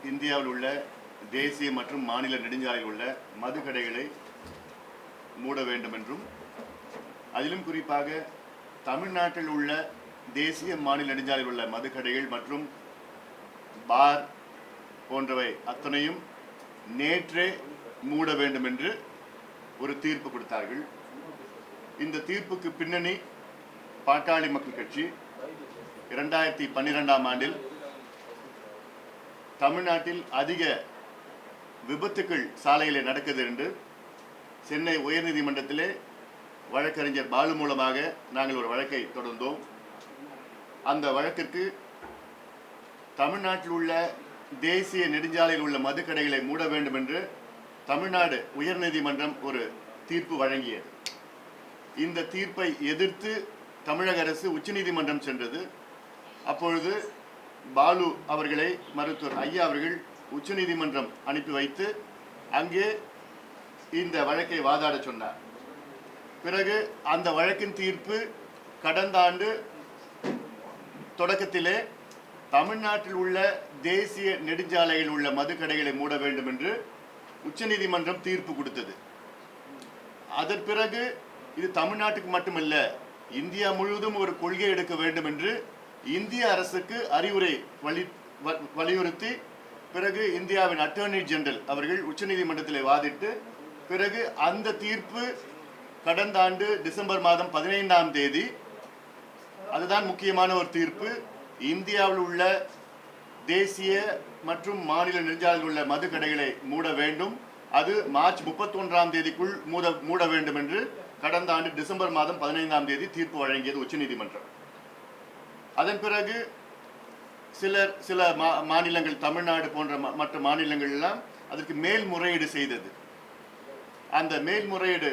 இந்தியாவில் உள்ள தேசிய மற்றும் மாநில நெடுஞ்சாலையில் உள்ள மதுக்கடைகளை மூட வேண்டும் என்றும், அதிலும் குறிப்பாக தமிழ்நாட்டில் உள்ள தேசிய மாநில நெடுஞ்சாலையில் உள்ள மதுக்கடைகள் மற்றும் பார் போன்றவை அத்தனையும் நேற்றே மூட வேண்டும் என்று ஒரு தீர்ப்பு கொடுத்தார்கள். இந்த தீர்ப்புக்கு பின்னணி பாட்டாளி மக்கள் கட்சி 2012ஆம் ஆண்டில் தமிழ்நாட்டில் அதிக விபத்துக்கள் சாலையில் நடக்குது என்று சென்னை உயர்நீதிமன்றத்திலே வழக்கறிஞர் பாலு மூலமாக நாங்கள் ஒரு வழக்கை தொடர்ந்தோம். அந்த வழக்கிற்கு தமிழ்நாட்டில் உள்ள தேசிய நெடுஞ்சாலையில் உள்ள மதுக்கடைகளை மூட வேண்டும் என்று தமிழ்நாடு உயர்நீதிமன்றம் ஒரு தீர்ப்பு வழங்கியது. இந்த தீர்ப்பை எதிர்த்து தமிழக அரசு உச்சநீதிமன்றம் சென்றது. அப்பொழுது பாலு அவர்களை மருத்துவர் ஐயா அவர்கள் உச்சநீதிமன்றம் அனுப்பி வைத்து அங்கே இந்த வழக்கை வாதாட சொன்னார். பிறகு அந்த வழக்கின் தீர்ப்பு கடந்த ஆண்டு தொடக்கத்திலே தமிழ்நாட்டில் உள்ள தேசிய நெடுஞ்சாலையில் உள்ள மதுக்கடைகளை மூட வேண்டும் என்று உச்சநீதிமன்றம் தீர்ப்பு கொடுத்தது. அதன் பிறகு இது தமிழ்நாட்டுக்கு மட்டுமல்ல, இந்தியா முழுவதும் ஒரு கொள்கை எடுக்க வேண்டும் என்று இந்திய அரசுக்கு அறிவுரை வலியுறுத்தி பிறகு இந்தியாவின் அட்டர்னி ஜெனரல் அவர்கள் உச்சநீதிமன்றத்தில் வாதிட்டு பிறகு அந்த தீர்ப்பு கடந்த ஆண்டு டிசம்பர் மாதம் 15ஆம் தேதி, அதுதான் முக்கியமான ஒரு தீர்ப்பு, இந்தியாவில் உள்ள தேசிய மற்றும் மாநில நெடுஞ்சாலையில் உள்ள மதுக்கடைகளை மூட வேண்டும், அது மார்ச் 31ஆம் தேதிக்குள் மூட வேண்டும் என்று கடந்த ஆண்டு டிசம்பர் மாதம் 15ஆம் தேதி தீர்ப்பு வழங்கியது உச்சநீதிமன்றம். அதன் பிறகு சில மாநிலங்கள், தமிழ்நாடு போன்ற மற்ற மாநிலங்கள் எல்லாம் அதற்கு மேல்முறையீடு செய்தது. அந்த மேல்முறையீடு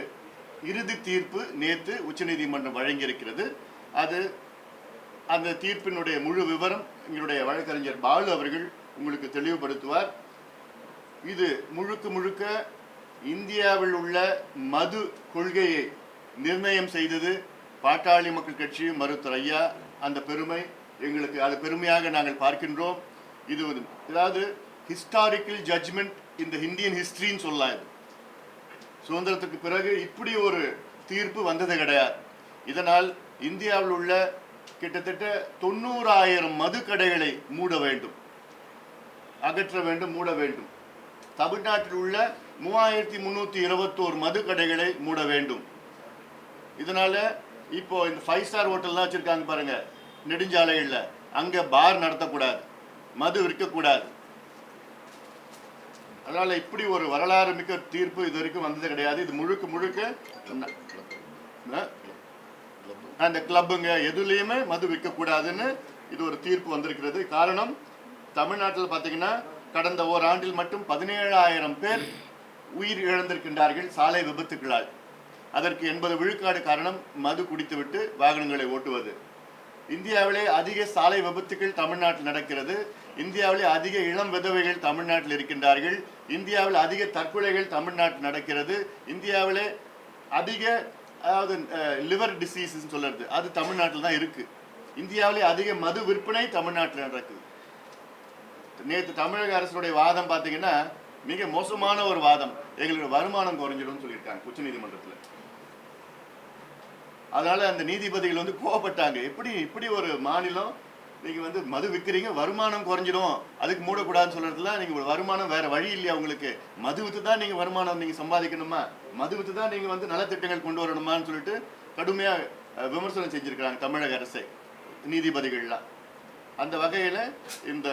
இறுதி தீர்ப்பு நேற்று உச்சநீதிமன்றம் வழங்கியிருக்கிறது. அந்த தீர்ப்பினுடைய முழு விவரம் எங்களுடைய வழக்கறிஞர் பாலு அவர்கள் உங்களுக்கு தெளிவுபடுத்துவார். இது முழுக்க இந்தியாவில் உள்ள மது கொள்கையை நிர்ணயம் செய்தது பாட்டாளி மக்கள் கட்சி, மருத்துவர் ஐயா. அந்த பெருமை எங்களுக்கு, அது பெருமையாக நாங்கள் பார்க்கின்றோம். இது அதாவது ஹிஸ்டாரிக்கல் ஜட்ஜ்மெண்ட் இந்த இந்தியன் ஹிஸ்டரின்னு சொல்லலாம். சுதந்திரத்துக்கு பிறகு இப்படி ஒரு தீர்ப்பு வந்தது கிடையாது. இதனால் இந்தியாவில் உள்ள கிட்டத்தட்ட 90,000 மதுக்கடைகளை மூட வேண்டும், அகற்ற வேண்டும், மூட வேண்டும். தமிழ்நாட்டில் உள்ள 3,321 மதுக்கடைகளை மூட வேண்டும். இதனால இப்போ இந்த 5 ஸ்டார் ஹோட்டல்லாம் வச்சிருக்காங்க பாருங்க நெடுஞ்சாலைகள்ல, அங்க பார் நடத்தக்கூடாது, மது விற்கக்கூடாது. அதனால இப்படி ஒரு வரலாறு மிக்க தீர்ப்பு இது வரைக்கும் வந்தது கிடையாது. இது முழுக்க அந்த கிளப்புங்க எதுலேயுமே மது விற்கக்கூடாதுன்னு இது ஒரு தீர்ப்பு வந்திருக்கிறது. காரணம், தமிழ்நாட்டில் பார்த்தீங்கன்னா கடந்த ஓராண்டில் மட்டும் 17,000 பேர் உயிர் இழந்திருக்கின்றார்கள் சாலை விபத்துக்களால். அதற்கு 80 விழுக்காடு காரணம் மது குடித்துவிட்டு வாகனங்களை ஓட்டுவது. இந்தியாவிலே அதிக சாலை விபத்துக்கள் தமிழ்நாட்டில் நடக்கிறது. இந்தியாவிலே அதிக இளம் விதவைகள் தமிழ்நாட்டில் இருக்கின்றார்கள். இந்தியாவில் அதிக தற்கொலைகள் தமிழ்நாட்டில் நடக்கிறது. இந்தியாவிலே அதிக, அதாவது லிவர் டிசீஸ்ன்னு சொல்றது, அது தமிழ்நாட்டில் தான் இருக்கு. இந்தியாவிலே அதிக மது விற்பனை தமிழ்நாட்டில் நடக்குது. நேற்று தமிழக அரசுடைய வாதம் பார்த்தீங்கன்னா மிக மோசமான ஒரு வாதம். எங்களுக்கு வருமானம் குறைஞ்சிடும் சொல்லியிருக்காங்க உச்ச நீதிமன்றத்தில். அதனால அந்த நீதிபதிகள் கோவப்பட்டாங்க. இப்படி ஒரு மாநிலம் நீங்க மது விற்கிறீங்க, வருமானம் குறைஞ்சிடும், அதுக்கு மூடக்கூடாதுன்னு சொல்றதுல நீங்க வருமானம் வேற வழி இல்லையா உங்களுக்கு? மது வித்து தான் நீங்க வருமானம் நீங்க சம்பாதிக்கணுமா? மது வித்து தான் நீங்க நலத்திட்டங்கள் கொண்டு வரணுமான்னு சொல்லிட்டு கடுமையா விமர்சனம் செஞ்சிருக்கிறாங்க தமிழக அரசை நீதிபதிகள்லாம். அந்த வகையில இந்த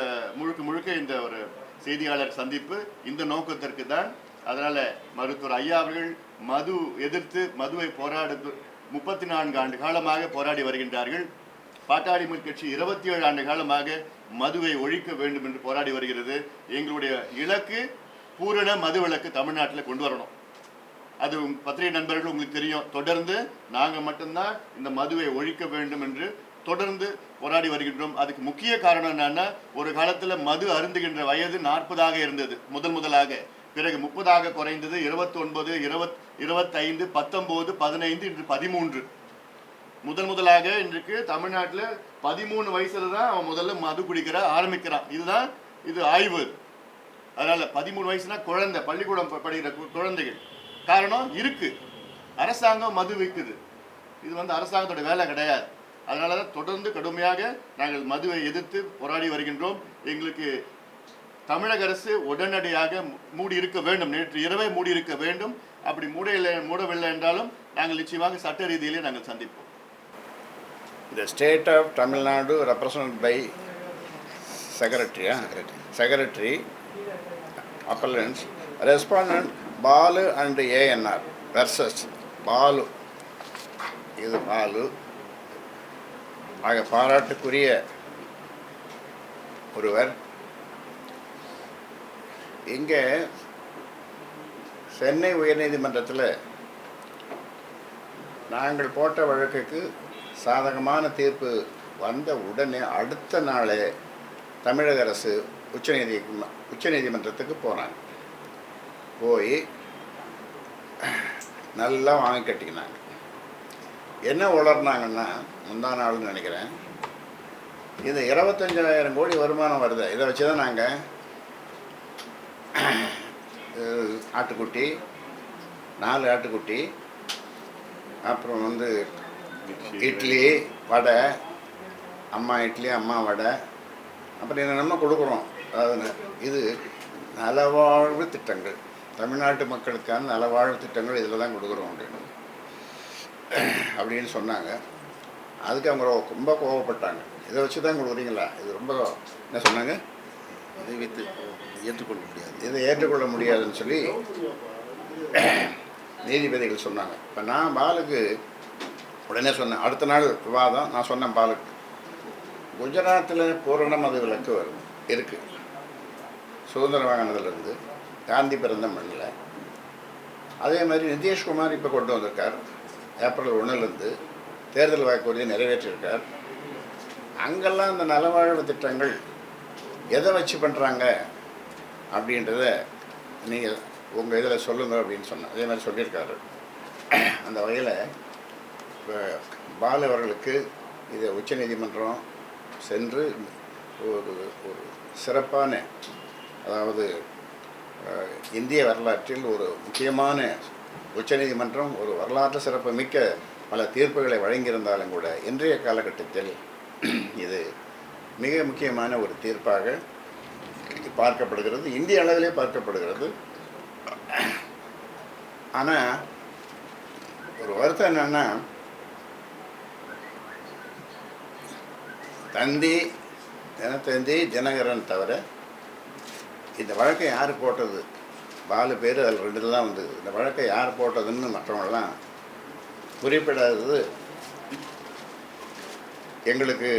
முழுக்க இந்த ஒரு செய்தியாளர் சந்திப்பு இந்த நோக்கத்திற்கு தான். அதனால மருத்துவர் ஐயா அவர்கள் மது எதிர்த்து மதுவை 34 ஆண்டு காலமாக போராடி வருகின்றார்கள். பாட்டாளி மக்கள் கட்சி 27 ஆண்டு காலமாக மதுவை ஒழிக்க வேண்டும் என்று போராடி வருகிறது. எங்களுடைய இலக்கு பூரண மது விலக்கு தமிழ்நாட்டில் கொண்டு வரணும். அது பத்திரிகை நண்பர்கள் உங்களுக்கு தெரியும், தொடர்ந்து நாங்கள் மட்டும்தான் இந்த மதுவை ஒழிக்க வேண்டும் என்று தொடர்ந்து போராடி வருகின்றோம். அதுக்கு முக்கிய காரணம் என்னன்னா, ஒரு காலத்தில் மது அருந்துகின்ற வயது 40ஆக இருந்தது முதலாக, பிறகு 30ஆக குறைந்தது, 29, 25, 19, 15, இன்று 13. முதலாக இன்றைக்கு தமிழ்நாட்டில் 13 வயசுல தான் அவன் முதல்ல மது குடிக்கிற ஆரம்பிக்கிறான். இது ஆய்வு. அதனால் 13 வயசுனா குழந்தை, பள்ளிக்கூடம் படிக்கிற குழந்தைகள். காரணம் இருக்கு, அரசாங்கம் மது விற்குது. இது வந்து அரசாங்கத்தோட வேலை கிடையாது. அதனால தான் தொடர்ந்து கடுமையாக நாங்கள் மதுவை எதிர்த்து போராடி வருகின்றோம். எங்களுக்கு தமிழக அரசு உடனடியாக மூடி இருக்க வேண்டும். நேற்று இரவே மூடி இருக்க வேண்டும். அப்படி மூடவில்லை என்றாலும் நாங்கள் நிச்சயமாக சட்ட ரீதியிலே நாங்கள் சந்திப்போம். The state of Tamil Nadu represented by Secretary Appellants, Respondent Balu and ANR versus Balu. இது பாலு ஆக பாராட்டுக்குரிய ஒருவர். இங்கே சென்னை உயர்நீதிமன்றத்தில் நாங்கள் போட்ட வழக்குக்கு சாதகமான தீர்ப்பு வந்த உடனே அடுத்த நாளே தமிழக அரசு உச்சநீதிமன்றத்துக்கு போனாங்க. போய் நல்லா வாங்கி கட்டிக்கினாங்க. என்ன உளர்னாங்கன்னா, முந்தா நாள்னு நினைக்கிறேன், இது 25,000 கோடி வருமானம் வருது, இதை வச்சு தான் நாங்கள் ஆட்டுக்குட்டி 4 ஆட்டுக்குட்டி, அப்புறம் வந்து இட்லி வடை, அம்மா இட்லி அம்மா வடை, அப்புறம் என்னென்னமோ கொடுக்குறோம். அதாவது இது நலவாழ்வு திட்டங்கள், தமிழ்நாட்டு மக்களுக்கான நலவாழ்வு திட்டங்கள் இதில் தான் கொடுக்குறோம் அப்படின்னு சொன்னாங்க. அதுக்கு அவங்க ரொம்ப கோவப்பட்டாங்க. இதை வச்சு தான் கொடுக்குறீங்களா, இது ரொம்ப என்ன சொன்னாங்க, இதை வைத்து ஏற்றுக்கொள்ள முடியாது, இதை ஏற்றுக்கொள்ள முடியாதுன்னு சொல்லி நீதிபதிகள் சொன்னாங்க. இப்போ நான் பாலுக்கு உடனே சொன்னேன், அடுத்த நாள் விவாதம், நான் சொன்னேன் பாலுக்கு, குஜராத்தில் பூரண மது விலக்கு வருது இருக்குது, சுதந்திரம் வாங்கினதுலேருந்து, காந்தி பிறந்த மண்ணில். அதே மாதிரி நிதிஷ்குமார் இப்போ கொண்டு வந்திருக்கார், ஏப்ரல் 1 தேர்தல் வாக்குறுதியை நிறைவேற்றியிருக்கார். அங்கெல்லாம் இந்த நலவாழ்வு திட்டங்கள் எதை வச்சு பண்ணுறாங்க அப்படின்றத நீங்கள் உங்கள் இதில் சொல்லுங்கள் அப்படின்னு சொன்னேன். அதே மாதிரி சொல்லியிருக்காரு. அந்த வகையில் இப்போ பாலு அவர்களுக்கு இதை உச்சநீதிமன்றம் சென்று ஒரு சிறப்பான, அதாவது இந்திய வரலாற்றில் ஒரு முக்கியமான உச்சநீதிமன்றம் ஒரு வரலாற்று சிறப்பு மிக்க பல தீர்ப்புகளை வழங்கியிருந்தாலும் கூட இன்றைய காலகட்டத்தில் இது மிக முக்கியமான ஒரு தீர்ப்பாக பார்க்கப்படுகிறது, இந்திய அளவிலே பார்க்கப்படுகிறது. ஆனால் ஒரு வருத்தம் என்னென்னா, தினத்தந்தி தினகரன் தவிர இந்த வழக்கை யார் போட்டது, பாலு பேர் அதில் 2 தான் வந்தது, இந்த வழக்கை யார் போட்டதுன்னு மற்றவங்களாம் குறிப்பிடாதது எங்களுக்கு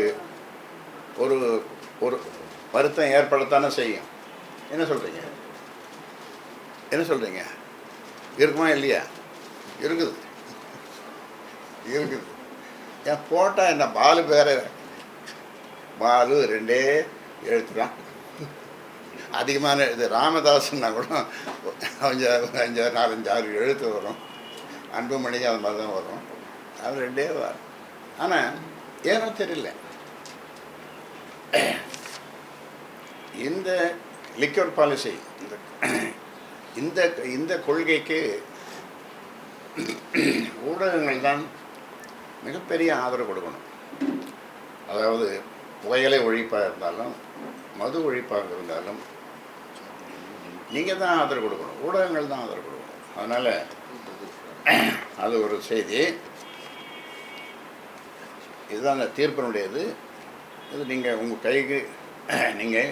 ஒரு ஒரு வருத்தம் ஏற்படத்தானே செய்யும். என்ன சொல்கிறீங்க, என்ன சொல்கிறீங்க, இருக்குமா இல்லையா? இருக்குது. ஏன் போட்டால் என்ன, பாலு பேர் பாலு 2 எழுத்து தான், அதிகமான இது ராமதாஸ்ன்னா கூட கொஞ்சம் 4-5-6 எழுத்து வரும், அன்புமணிக்கு அது மாதிரி தான் வரும், அது 2 வரும். ஆனால் ஏனோ தெரியல, இந்த லிக்வர் பாலிசி, இந்த இந்த கொள்கைக்கு ஊடகங்கள் தான் மிகப்பெரிய ஆதரவு கொடுக்கணும். அதாவது புகையிலை ஒழிப்பாக இருந்தாலும் மது ஒழிப்பாக இருந்தாலும் நீங்கள் தான் ஆதரவு கொடுக்கணும், ஊடகங்கள் தான் ஆதரவு கொடுக்கணும். அதனால் அது ஒரு செய்தி. இதுதான் அந்த தீர்ப்பினுடையது. இது நீங்கள் உங்கள் கைக்கு நீங்கள்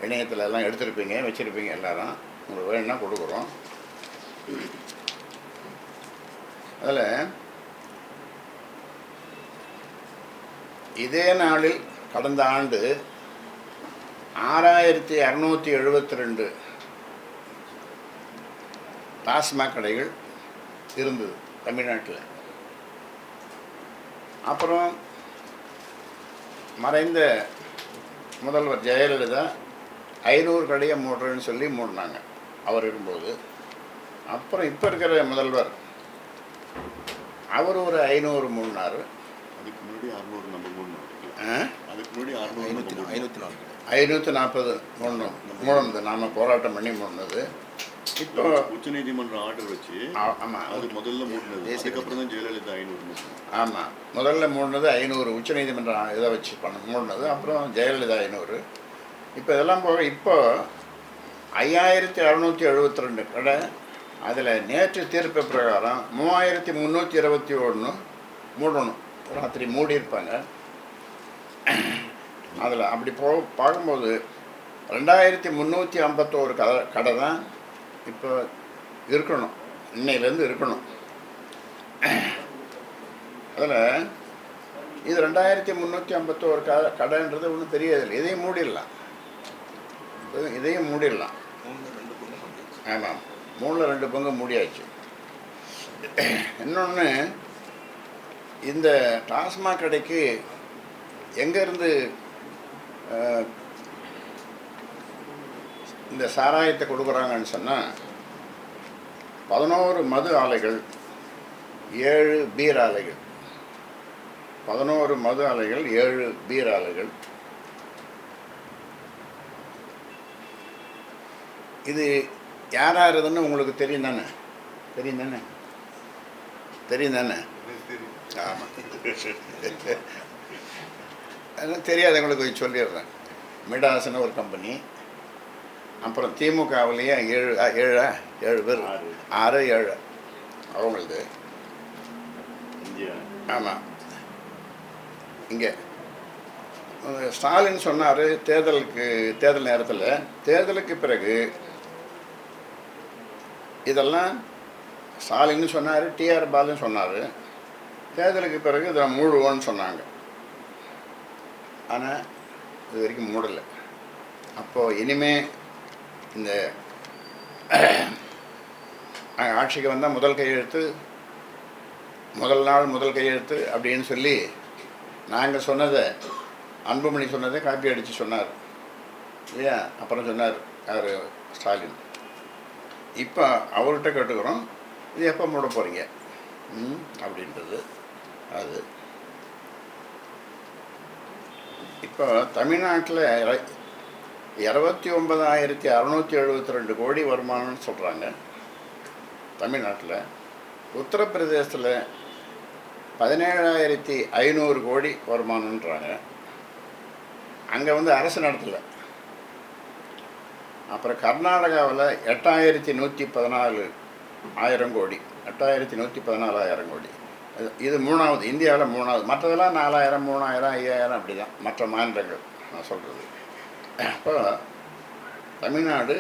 இணையத்தில் எல்லாம் எடுத்துருப்பீங்க, வச்சுருப்பீங்க, எல்லாரும் உங்களுக்கு வேணும்னா கொடுக்குறோம். அதில் இதே நாளில் கடந்த ஆண்டு 6,272 டாஸ்மாக் கடைகள் இருந்தது தமிழ்நாட்டில். அப்புறம் மறைந்த முதல்வர் ஜெயலலிதா 500 கடையை மூடுறேன்னு சொல்லி மூடினாங்க அவர் இருக்கும்போது. அப்புறம் இப்போ இருக்கிற முதல்வர் அவர் ஒரு 500 மூடினார். அதுக்கு முன்னாடி 600 நம்ம மூடணும். அதுக்கு அதுக்கு முன்னாடி 540 மூணுனது நாம் போராட்டம் பண்ணி மூணுனது. இப்போ உச்சநீதிமன்றம் ஆர்டர் வச்சு ஆமாம், அது முதல்ல மூடினது. அதுக்கப்புறம் தான் ஜெயலலிதா 500. ஆமாம், முதல்ல மூணுனது 500 உச்சநீதிமன்றம் இதை வச்சு மூணுனது. அப்புறம் ஜெயலலிதா 500. இப்போ இதெல்லாம் போக இப்போ 5672 கடை. அதில் நேற்று தீர்ப்பு பிரகாரம் 3321 மூடணும், ராத்திரி மூடியிருப்பாங்க. அதில் அப்படி பார்க்கும்போது 2351 கடை தான் இப்போ இருக்கணும், இன்னையிலேருந்து இருக்கணும். அதில் இது 2351 கடைன்றது ஒன்றும் தெரியாதில்லை. இதையும் மூடிடலாம், இதையும் மூடிடலாம். ஆமாம், 3/2 பங்கு மூடியாச்சு. இன்னொன்று, இந்த டாஸ்மாக் கடைக்கு எங்கேருந்து இந்த சாராயத்தை கொடுக்குறாங்கன்னு சொன்னால் 11 மது ஆலைகள், 7 பீர் ஆலைகள். 11 மது ஆலைகள், 7 பீர் ஆலைகள். இது யாராருதுன்னு உங்களுக்கு தெரியும் தானே? தெரியும் தானே? தெரியும் தானே? ஆமாம், தெரியாதவங்களுக்கு சொல்லிடுறேன். மிடாஸ்னு ஒரு கம்பெனி. அப்புறம் திமுகவிலேயே 7 பேர், 6 7 அவங்களது. ஆமாம், இங்கே ஸ்டாலின் சொன்னார் தேர்தல் நேரத்தில், தேர்தலுக்கு பிறகு இதெல்லாம் ஸ்டாலின்னு சொன்னார், டிஆர் பாலுன்னு சொன்னார். தேர்தலுக்கு பிறகு இதை மூடுவோன்னு சொன்னாங்க. ஆனால் இது வரைக்கும் மூடலை. அப்போது இனிமே இந்த ஆட்சிக்கு வந்தால் முதல் கையெழுத்து, முதல் நாள் முதல் கையெழுத்து அப்படின்னு சொல்லி நாங்கள் சொன்னதை, அன்புமணி சொன்னதை காப்பி அடித்து சொன்னார் இல்லையா? அப்புறம் சொன்னார் யார்? ஸ்டாலின். இப்போ அவர்கிட்ட கேட்டுக்கிறோம், இது எப்போ மூட போகிறீங்க அப்படின்றது. அது இப்போ தமிழ்நாட்டில் 29,672 கோடி வருமானம்னு சொல்கிறாங்க தமிழ்நாட்டில். உத்தரப்பிரதேசத்தில் 17,500 கோடி வருமானன்றாங்க. அங்கே அரசு நடத்தலை. அப்புறம் கர்நாடகாவில் 8,114 கோடி, 8,114 கோடி. இது மூணாவது, இந்தியாவில் மூணாவது. மற்றதெல்லாம் 4,000, 3,000, 5,000 அப்படி தான் மற்ற மாநிலங்கள் நான் சொல்கிறது. அப்போ தமிழ்நாடு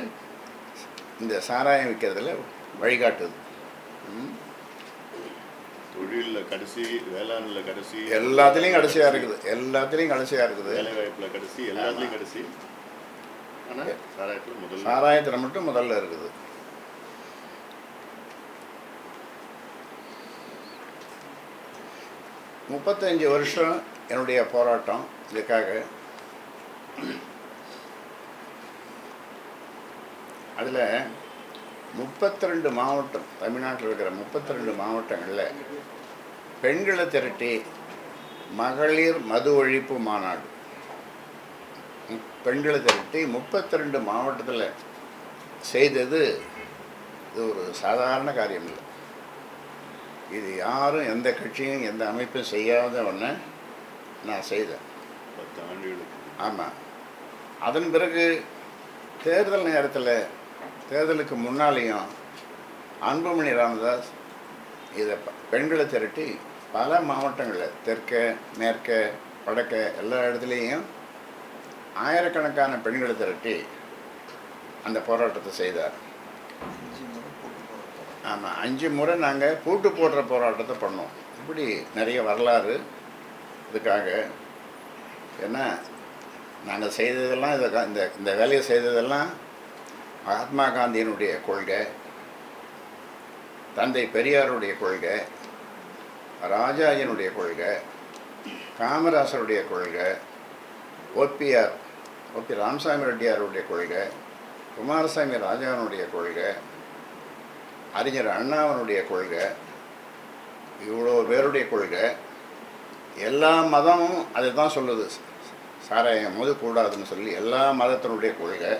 இந்த சாராயம் விற்கிறதுல வழிகாட்டுது. தொழிலில் கடைசி, வேளாண்மையில் கடைசி, எல்லாத்துலேயும் கடைசியாக இருக்குது, எல்லாத்துலேயும் கடைசியாக இருக்குது. வேலைவாய்ப்பில் கடைசி, எல்லாத்துலேயும் கடைசி. ஆனால் சாராயத்தில் மட்டும் முதல்ல இருக்குது. 35 வருஷம் என்னுடைய போராட்டம் இதுக்காக. அதில் 32 மாவட்டம், தமிழ்நாட்டில் இருக்கிற 32 மாவட்டங்களில் பெண்களை திரட்டி மகளிர் மது ஒழிப்பு மாநாடு, பெண்களை திரட்டி 32 மாவட்டத்தில் செய்தது இது ஒரு சாதாரண காரியம் இல்லை. இது யாரும், எந்த கட்சியும், எந்த அமைப்பும் செய்யாத ஒன்று நான் செய்தேன். 10 ஆண்டுகளுக்கு. ஆமாம். அதன் பிறகு தேர்தல் நேரத்தில், தேர்தலுக்கு முன்னாலேயும் அன்புமணி ராமதாஸ் இதை பெண்களை திரட்டி பல மாவட்டங்களில், தெற்க, மேற்க, வடக்க எல்லா இடத்துலையும் ஆயிரக்கணக்கான பெண்களை திரட்டி அந்த போராட்டத்தை செய்தார். ஆமாம், 5 முறை நாங்கள் பூட்டு போடுற போராட்டத்தை பண்ணோம். இப்படி நிறைய வரலாறு இதுக்காக. ஏன்னா நாங்கள் செய்ததெல்லாம் இந்த வேலையை செய்ததெல்லாம் மகாத்மா காந்தியினுடைய கொள்கை, தந்தை பெரியாருடைய கொள்கை, ராஜாஜினுடைய கொள்கை, காமராசருடைய கொள்கை, ஓபி ராமசாமி ரெட்டியாருடைய கொள்கை, குமாரசாமி ராஜாவனுடைய கொள்கை, அறிஞர் அண்ணாவனுடைய கொள்கை, இவ்வளோ பேருடைய கொள்கை. எல்லா மதமும் அதை தான் சொல்லுது. சாராயம் போது கூடாதுன்னு சொல்லி எல்லா மதத்தினுடைய கொள்கை.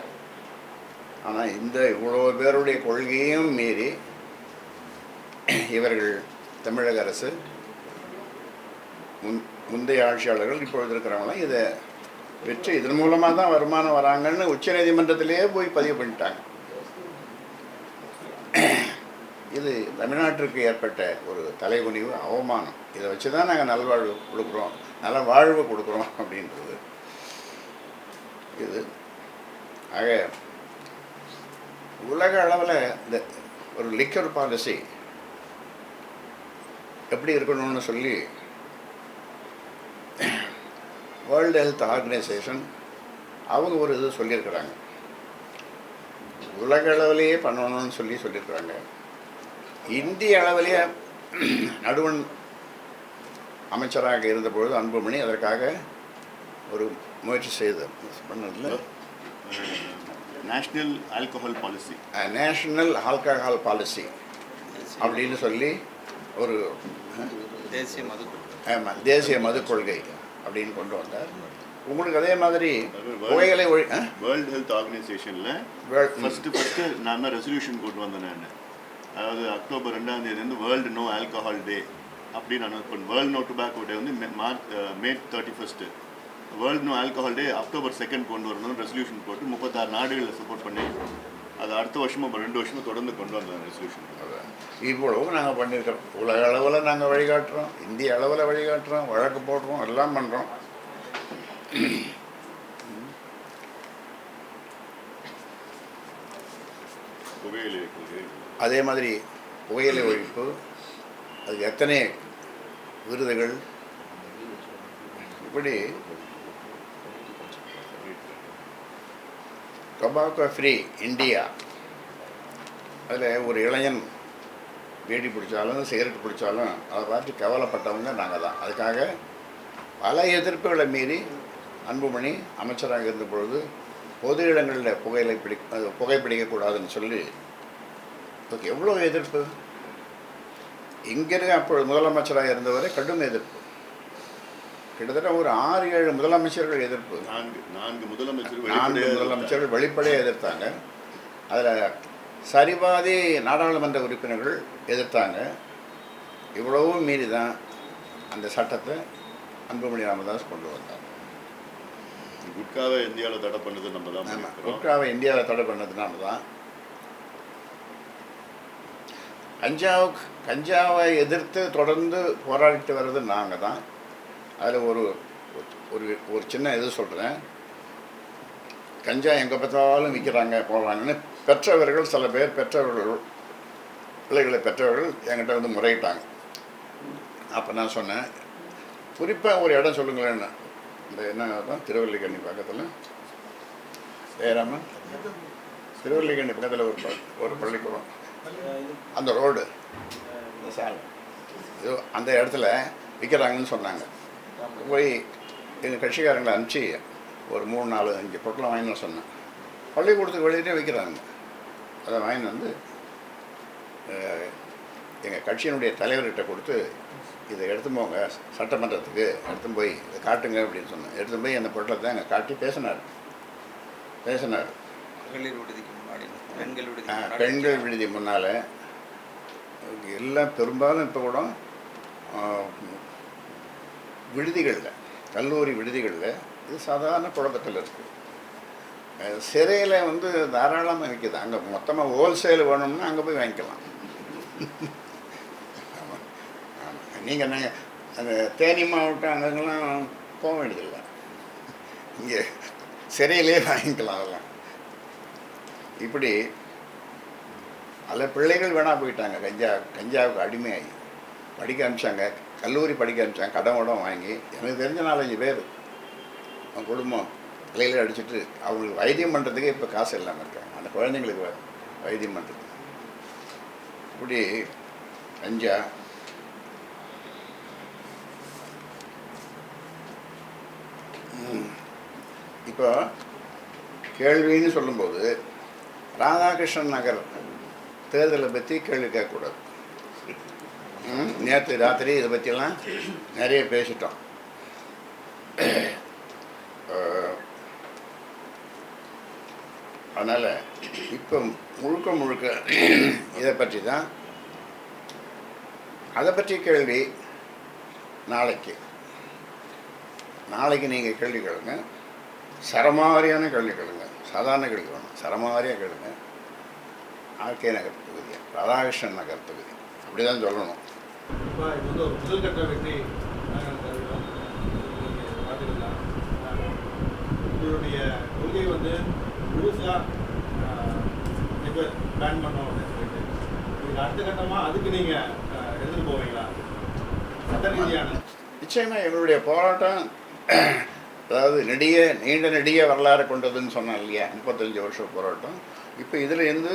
ஆனால் இவ்வளோ பேருடைய கொள்கையும் மீறி இவர்கள் தமிழக அரசு முந்தைய ஆட்சியாளர்கள் இப்பொழுது இருக்கிறவங்களாம் இதை வெற்றி இதன் மூலமாக தான் வருமானம் வராங்கன்னு உச்சநீதிமன்றத்திலேயே போய் பதிவு பண்ணிட்டாங்க. இது தமிழ்நாட்டிற்கு ஏற்பட்ட ஒரு தலைகுனிவு, அவமானம். இதை வச்சு தான் நாங்கள் நல்வாழ்வு கொடுக்குறோம், நல்ல வாழ்வு கொடுக்குறோம் அப்படின்றது இது. ஆக உலக அளவில் இந்த ஒரு லிக்கர் பாலிசி எப்படி இருக்கணும்னு சொல்லி வேர்ல்டு ஹெல்த் ஆர்கனைசேஷன் அவங்க ஒரு இது சொல்லியிருக்கிறாங்க. உலக அளவிலேயே பண்ணணும்னு சொல்லியிருக்கிறாங்க. இந்திய அளவிலேயே நடுவண் அமைச்சராக இருந்தபொழுது அன்புமணி அதற்காக ஒரு முயற்சி பண்ணதில்லை. National alcohol policy, national alcohol policy அப்படின்னு சொல்லி ஒரு தேசிய மது கொள்கை அப்படின்னு கொண்டு வந்தார். உங்களுக்கு அதே மாதிரி புகையிலை வேர்ல்டு ஹெல்த் ஆர்கனைசேஷனில் ஃபஸ்ட்டு நான் தான் ரெசல்யூஷன் கொண்டு வந்தேன். நான் அதாவது அக்டோபர் 2ஆம் தேதியிலேருந்து வேர்ல்டு நோ ஆல்கஹால் டே அப்படின்னு அனௌன்ஸ் பண்ணேன். வேர்ல்டு நோ டொபாக்கோ டே வந்து May 31. World no alcohol day October 2 கொண்டு வரணும்னு ரெசல்யூஷன் போட்டு 36 நாடுகளை சப்போர்ட் பண்ணி அது அடுத்த வருஷமும் 2 வருஷமும் தொடர்ந்து கொண்டு வந்தோம் ரெசல்யூஷன். இவ்வளவு நாங்கள் பண்ணியிருக்கிறோம். உலக அளவில் நாங்கள் வழிகாட்டுறோம், இந்திய அளவில் வழிகாட்டுறோம், வழக்கு போடுறோம், எல்லாம் பண்ணுறோம். புகையிலை அதே மாதிரி புகையிலை ஒழிப்பு, அதுக்கு எத்தனை விருதுகள், இப்படி டொபாக்கோ ஃப்ரீ இந்தியா. அதில் ஒரு இளைஞன் பீடி பிடிச்சாலும் சிகரெட் பிடிச்சாலும் அதை பார்த்து கவலைப்பட்டவங்க நாங்கள் தான். அதுக்காக பல எதிர்ப்புகளை மீறி அன்புமணி அமைச்சராக இருந்த பொழுது பொது இடங்களில் புகைப்பிடிக்கக்கூடாதுன்னு சொல்லி அதுக்கு எவ்வளோ எதிர்ப்பு. இங்கிருந்து அப்பொழுது முதலமைச்சராக இருந்தவரை கடும் எதிர்ப்பு. கிட்டத்தட்ட ஒரு 6-7 முதலமைச்சர்கள் எதிர்ப்பு. 4 முதலமைச்சர்கள் வெளிப்படையாக எதிர்த்தாங்க. அதில் சரிபாதி நாடாளுமன்ற உறுப்பினர்கள் எதிர்த்தாங்க. இவ்வளவும் மீறி தான் அந்த சட்டத்தை அன்புமணி ராமதாஸ் கொண்டு வந்தார். குட்காவை இந்தியாவில் தடை பண்ணது நம்ம தான். ஆமாம், குட்காவை இந்தியாவில் தடை பண்ணது நாம தான். கஞ்சாவை எதிர்த்து தொடர்ந்து போராடிட்டு வர்றது நாங்கள் தான். அதில் ஒரு ஒரு சின்ன இது சொல்கிறேன். கஞ்சா எங்கே பார்த்தாலும் விற்கிறாங்க போடுறாங்கன்னு பெற்றவர்கள், சில பேர் பிள்ளைகளை பெற்றவர்கள் என்கிட்ட வந்து முறையிட்டாங்க. அப்போ நான் சொன்னேன், குறிப்பாக ஒரு இடம் சொல்லுங்களேன்னு. இந்த என்ன திருவல்லிக்கண்ணி பக்கத்தில் திருவல்லிக்கண்ணி பக்கத்தில் ஒரு பள்ளிக்கூடம், அந்த ரோடு இது அந்த இடத்துல விற்கிறாங்கன்னு சொன்னாங்க. போய் எங்கள் கட்சிக்காரங்களை அனுப்பிச்சி ஒரு 3-4-5 பொருட்களை வாங்கின்னு சொன்னேன். பள்ளிக்கூடத்துக்கு வெளியிட்டே விற்கிறாங்க. அதை வாங்கின்னு வந்து எங்கள் கட்சியினுடைய தலைவர்கிட்ட கொடுத்து இதை எடுத்து போங்க சட்டமன்றத்துக்கு எடுத்து போய் இதை காட்டுங்க அப்படின்னு சொன்னேன். எடுத்து போய் அந்த பொருட்களை தான் எங்கள் காட்டி பேசினார். பெண்கள் விடுதி முன்னால் எல்லாம் பெரும்பாலும் இப்போ கூட விடுதிகளில், கல்லூரி விடுதிகளில் இது சாதாரண புழக்கத்தில் இருக்குது. சிறையில் வந்து தாராளமாக விற்கிது. அங்கே மொத்தமாக ஹோல்சேல் வேணும்னா அங்கே போய் வாங்கிக்கலாம். ஆமாம் ஆமாம். நீங்கள் அந்த தேனி மாவட்டம் அங்கெல்லாம் போக வேண்டியதில்லை, இங்கே சிறையிலே வாங்கிக்கலாம். அதெல்லாம் இப்படி பல பிள்ளைகள் வேணா போயிட்டாங்க. கஞ்சாவுக்கு அடிமையாகி படிக்க அனுப்பிச்சாங்க, கல்லூரி படிக்க அனுப்பிச்சாங்க, கடன் வாங்கி. எனக்கு தெரிஞ்ச 4-5 பேர் அவங்க குடும்பம் பிள்ளைகளை அடிச்சுட்டு அவங்களுக்கு வைத்தியம் பண்ணுறதுக்கே இப்போ காசு இல்லாமல் இருக்காங்க. அந்த குழந்தைங்களுக்கு வைத்தியம் பண்ணுறது. இப்படி கஞ்சா இப்போ கேள்வின்னு சொல்லும்போது ராதாகிருஷ்ணன் நகர் தேர்தலை பற்றி கேள்வி கேட்கக்கூடாது. நேற்று ராத்திரி இதை பற்றியெல்லாம் நிறைய பேசிட்டோம். அதனால் இப்போ முழுக்க முழுக்க இதை பற்றி தான். அதை பற்றி கேள்வி நாளைக்கு நீங்கள் கேள்வி கேளுங்க, சரமாரியான கேள்வி கேளுங்க, சாதாரண கேள்வி வேணும், சரமாரியாக கேளுங்க. ஆர்கே நகர் தொகுதி, ராதாகிருஷ்ணன் நகர் தொகுதி, அப்படி தான் சொல்லணும். இப்போ இது வந்து ஒரு முதல் கட்ட வெற்றி பார்த்துக்கலாம். உங்களுடைய கொள்கை வந்து முழுசாக இப்போ பேன் பண்ணோம் அப்படின்னு சொல்லிட்டு இதுக்கு அடுத்த கட்டமாக அதுக்கு நீங்கள் எடுத்துகிட்டு போவீங்களா? சட்ட ரீதியான நிச்சயமாக எங்களுடைய போராட்டம் அதாவது நீண்ட நெடிய வரலாறு கொண்டதுன்னு சொன்னோம் இல்லையா, 35 வருஷம் போராட்டம். இப்போ இதில் இருந்து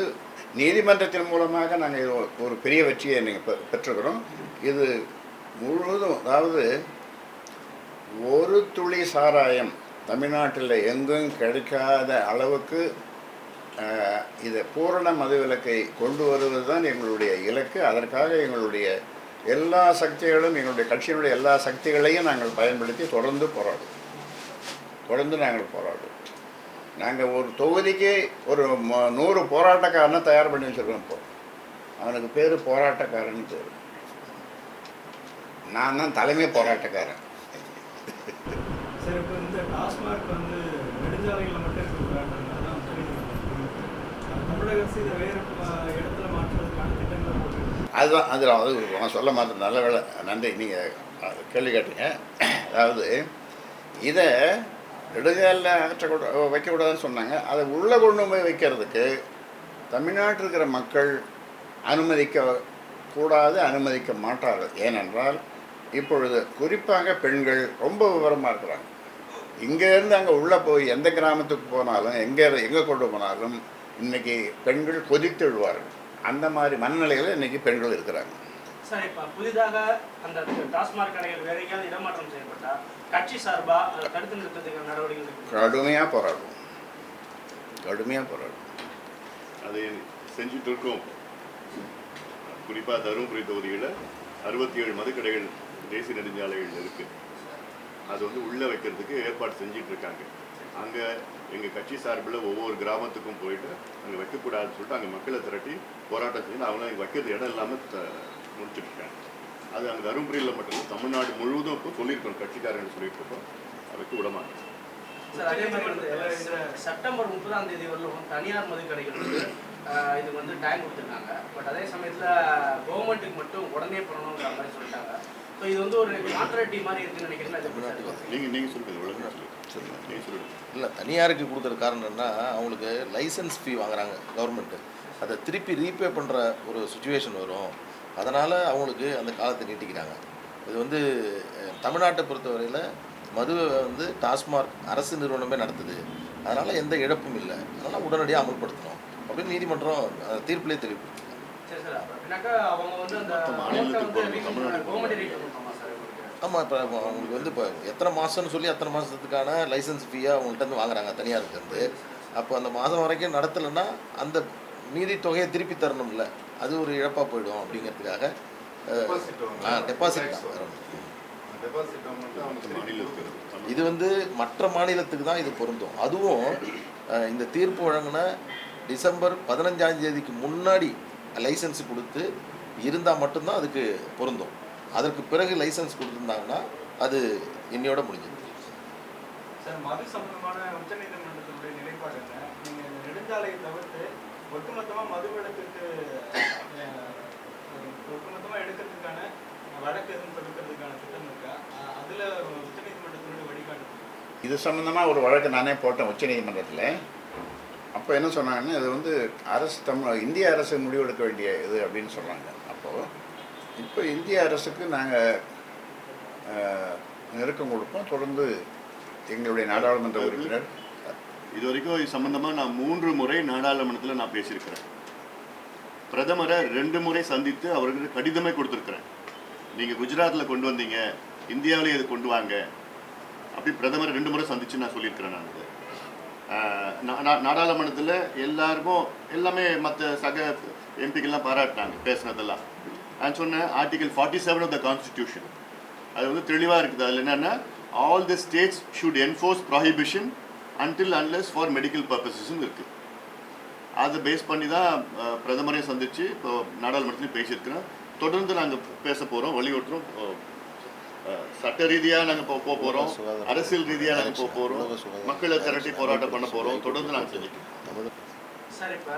நீதிமன்றத்தின் மூலமாக நாங்கள் இது ஒரு பெரிய வெற்றியை நீங்கள் பெற்றுக்கிறோம். இது முழுவதும், அதாவது ஒரு துளி சாராயம் தமிழ்நாட்டில் எங்கும் கிடைக்காத அளவுக்கு இதை பூரண மதுவிலக்கை கொண்டு வருவது தான் எங்களுடைய இலக்கு. அதற்காக எங்களுடைய எல்லா சக்திகளும், எங்களுடைய கட்சியினுடைய எல்லா சக்திகளையும் நாங்கள் பயன்படுத்தி தொடர்ந்து நாங்கள் போராடுவோம். நாங்கள் ஒரு தொகுதிக்கு ஒரு 100 போராட்டக்காரனை தயார் பண்ணி வச்சுருக்கோம். இப்போ அவனுக்கு பேர் போராட்டக்காரன்னு பேர். நான் தான் தலைமை போராட்டக்காரன். சார், இப்போ இந்த டாஸ்மார்க் வந்து நெடுஞ்சாலைகளில் மட்டும் தமிழக அரசு இதை வேறு இடத்துல மாற்றுவதற்கான திட்டங்களை போட்டு அதுதான் நான் சொல்ல மாட்டேன். நல்ல வேலை, நன்றி, நீங்கள் கேள்வி கேட்டீங்க. அதாவது இதை நெடுஞ்சாலையில் வைக்கக்கூடாதுன்னு சொன்னாங்க. அதை உள்ளே கொண்டு போய் வைக்கிறதுக்கு தமிழ்நாட்டில் இருக்கிற மக்கள் அனுமதிக்க மாட்டார்கள். ஏனென்றால் இப்பொழுது குறிப்பாக பெண்கள் ரொம்ப விவரமாக இருக்கிறாங்க. இங்கேருந்து அங்கே உள்ளே போய் எந்த கிராமத்துக்கு போனாலும் எங்கே கொண்டு போனாலும் இன்றைக்கி பெண்கள் கொதித்து விடுவார்கள். அந்த மாதிரி மனநிலையில் இன்றைக்கி பெண்கள் இருக்கிறாங்க. சார், இப்போ புதிதாக அந்த டாஸ்மாக் கடைகள் வேற எங்கேயாவது இடமாற்றம் செய்யப்பட்டால் கட்சி சார்பாக தடுத்து நிறுத்தத்துக்கு நடவடிக்கை கடுமையாக போராடுவோம். அதை செஞ்சுட்டு இருக்கோம். குறிப்பாக தருமபுரி தொகுதியில் 67 மதுக்கடைகள் தேசிய நெடுஞ்சாலைகள் இருக்குது. அது வந்து உள்ளே வைக்கிறதுக்கு ஏற்பாடு செஞ்சிட்டு இருக்காங்க. அங்கே எங்கள் கட்சி சார்பில் ஒவ்வொரு கிராமத்துக்கும் போயிட்டு அங்கே வைக்கக்கூடாதுன்னு சொல்லிட்டு அங்கே மக்களை திரட்டி போராட்டம் செஞ்சு அவங்களாம் வைக்கிறது இடம் இல்லாமல் முடிச்சுட்ருக்காங்க. அது அங்கே தருமபுரியில் மட்டும் தமிழ்நாடு முழுவதும் இப்போ சொல்லியிருக்கோம், கட்சிக்காரர்கள் சொல்லிட்டு இருக்கோம், அதுக்கு விடமாட்டோம். சார், அதே மாதிரி வந்து செப்டம்பர் 30ஆம் தேதி வரலும் தனியார் மதுக்கடைகள் வந்து இதுக்கு வந்து டைம் கொடுத்துருக்காங்க. பட் அதே சமயத்தில் கவர்மெண்ட்டுக்கு மட்டும் உடனே பண்ணணுங்கிற மாதிரி சொல்லிட்டாங்க. ஸோ இது வந்து ஒரு கான்ட்ராக்டி மாதிரி இருக்குன்னு நினைக்கிறேன். நீங்கள் சொல்லுங்கள். இல்லை, தனியாருக்கு கொடுக்குற காரணம் என்ன, அவங்களுக்கு லைசன்ஸ் ஃபீ வாங்குறாங்க கவர்மெண்ட்டு. அதை திருப்பி ரீபே பண்ணுற ஒரு சுச்சுவேஷன் வரும். அதனால் அவங்களுக்கு அந்த காலத்தை நீட்டிக்கிறாங்க. இது வந்து தமிழ்நாட்டை பொறுத்தவரையில் மதுவை வந்து டாஸ்மார்க் அரசு நிறுவனமே நடத்துது. அதனால் எந்த இழப்பும் இல்லை. அதனால் உடனடியாக அமல்படுத்தணும் அப்படின்னு நீதிமன்றம் தீர்ப்பிலே தெரிவிக்கும். ஆமாம், இப்போ அவங்களுக்கு வந்து இப்போ எத்தனை மாதம்னு சொல்லி அத்தனை மாதத்துக்கான லைசன்ஸ் ஃபீயாக அவங்கள்ட்ட வாங்குறாங்க தனியார்கிட்டருந்து. அப்போ அந்த மாதம் வரைக்கும் நடத்தலைன்னா அந்த மீதி தொகையை திருப்பி தரணும்ல, அது ஒரு இழப்பாக போயிடும் அப்படிங்கிறதுக்காக டெபாசிட் தான். இது வந்து மற்ற மாநிலத்துக்கு தான் இது பொருந்தும். அதுவும் இந்த தீர்ப்பு வழங்கின டிசம்பர் 15ஆம் தேதிக்கு முன்னாடி லைசன்ஸ் கொடுத்து இருந்தால் மட்டும்தான் அதுக்கு பொருந்தும். அதற்கு பிறகு லைசன்ஸ் கொடுத்துருந்தாங்கன்னா அது இன்னையோட முடிஞ்சது. சார், மது சம்பந்தமான உச்சநீதிமன்றத்தினுடைய நிலைப்பாடு என்ன? நீங்கள் இந்த நெடுஞ்சாலையை தவிர்த்து ஒட்டுமொத்தமாக மதுவிலக்குக்கு எடுக்கிறதுக்கான வழக்கு எதுவும் தொடுக்கிறதுக்கான திட்டம் இருக்கா? அதில் உச்சநீதிமன்றத்தினுடைய வழிகாட்டு இது சம்மந்தமாக ஒரு வழக்கு நானே போட்டேன் உச்சநீதிமன்றத்தில். அப்போ என்ன சொன்னாங்கன்னா, இது வந்து இந்திய அரசு முடிவெடுக்க வேண்டிய இது அப்படின்னு சொன்னாங்க. அப்போது இப்போ இந்திய அரசுக்கு நாங்கள் நெருக்கம் கொடுப்போம். தொடர்ந்து எங்களுடைய நாடாளுமன்ற உறுப்பினர் இது வரைக்கும் இது சம்பந்தமாக நான் 3 முறை நாடாளுமன்றத்தில் நான் பேசியிருக்கிறேன். பிரதமரை 2 முறை சந்தித்து அவர்களுக்கு கடிதமே கொடுத்துருக்குறேன். நீங்கள் குஜராத்தில் கொண்டு வந்தீங்க, இந்தியாவிலே இது கொண்டு வாங்க அப்படி பிரதமரை 2 முறை சந்தித்து நான் சொல்லியிருக்கிறேன். நான் நாடாளுமன்றத்தில் எல்லாமே மற்ற சக எம்பிக்கெல்லாம் பாராட்டினாங்க பேசுனதெல்லாம். நான் சொன்னேன், ஆர்டிகல் 47 ஆஃப் த கான்ஸ்டிடியூஷன் அது வந்து தெளிவாக இருக்குது. அதில் என்னென்னா, all the states should enforce prohibition until unless for medical purposes இருக்குது. அதை பேஸ் பண்ணி தான் பிரதமரையும் சந்தித்து இப்போ நாடாளுமன்றத்திலையும் பேசியிருக்கிறோம். தொடர்ந்து நாங்கள் பேச போகிறோம், வலியுறுத்துறோம். சட்ட ரீதியாக நாங்கள் போக போகிறோம், அரசியல் ரீதியாக நாங்கள் போக போகிறோம், மக்களை திரட்டி போராட்டம் பண்ண போகிறோம். தொடர்ந்து நாங்கள் செஞ்சுக்கிறோம். சார் இப்போ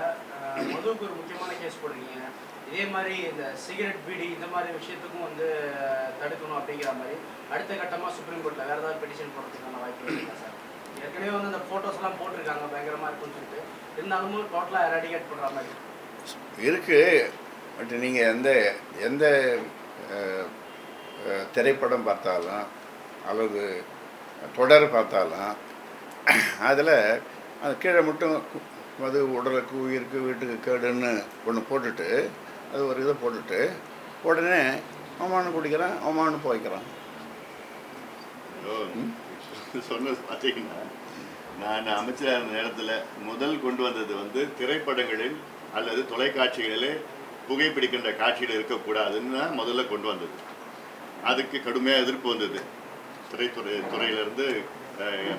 மதுவுக்கு ஒரு முக்கியமான கேஸ் போடுறீங்க. இதே மாதிரி இந்த சிகரெட், பீடி இந்த மாதிரி விஷயத்துக்கும் வந்து தடுக்கணும் அப்படிங்கிற மாதிரி அடுத்த கட்டமாக சுப்ரீம் கோர்ட்டில் வேறு ஏதாவது பெட்டிஷன் போடுறதுக்கான வாய்ப்பு இருக்குங்களா சார்? ஏற்கனவே வந்து அந்த ஃபோட்டோஸ்லாம் போட்டிருக்காங்க பயங்கரமாக இருக்குன்னு சொல்லிட்டு, இருந்தாலும் டோட்டலாக எராடிகேட் பண்ணுற மாதிரி இருக்குது. பட் நீங்கள் எந்த திரைப்படம் பார்த்தாலும் அல்லது தொடர் பார்த்தாலும் அதில் அது கீழே மட்டும் மது உடலுக்கு, உயிருக்கு, வீட்டுக்கு கேடுன்னு ஒன்று போட்டுட்டு, அது ஒரு இதை போட்டுட்டு உடனே அவமானு குடிக்கிறான், அவமானு போய்க்கிறான். சொன்னது பார்த்தீங்கன்னா, நான் அமைச்சரான நேரத்தில் முதல் கொண்டு வந்தது வந்து திரைப்படங்களில் அல்லது தொலைக்காட்சிகளிலே புகைப்பிடிக்கின்ற காட்சிகள் இருக்கக்கூடாதுன்னு தான் முதல்ல கொண்டு வந்தது. அதுக்கு கடுமையாக எதிர்ப்பு வந்தது. துறையிலேருந்து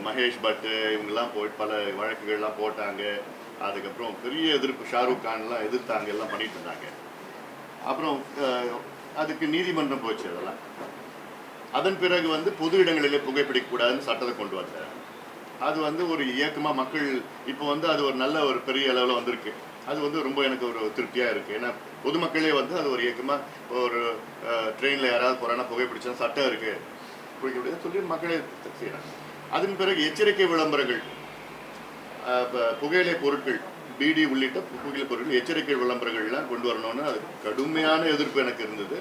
மகேஷ் பட்டு இவங்கெல்லாம் போய் பல வழக்குகள்லாம் போட்டாங்க. அதுக்கப்புறம் பெரிய எதிர்ப்பு, ஷாருக் கான்லாம் எதிர்த்தாங்க, எல்லாம் பண்ணிட்டு இருந்தாங்க. அப்புறம் அதுக்கு நீதிமன்றம் போச்சு. அதெல்லாம் அதன் பிறகு வந்து பொது இடங்களிலே புகைப்பிடிக்கக்கூடாதுன்னு சட்டத்தை கொண்டு வந்தார். அது வந்து ஒரு இயக்கமாக மக்கள் இப்போ வந்து அது ஒரு நல்ல ஒரு பெரிய அளவில் வந்திருக்கு. அது வந்து ரொம்ப எனக்கு ஒரு திருப்தியாக இருக்குது. ஏன்னா பொதுமக்களே வந்து அது ஒரு இயக்கமாக ஒரு ட்ரெயினில் யாராவது போகிறாங்கன்னா புகைப்பிடிச்சா சட்டம் இருக்குது பிடிக்கக்கூடியது சொல்லி மக்களே செய்கிறாங்க. அதன் பிறகு எச்சரிக்கை விளம்பரங்கள், புகையிலை பொருட்கள், பீடி உள்ளிட்ட புகையிலை பொருட்கள் எச்சரிக்கை விளம்பரங்கள்லாம் கொண்டு வரணும்னு அது கடுமையான எதிர்ப்பு எனக்கு இருந்தது.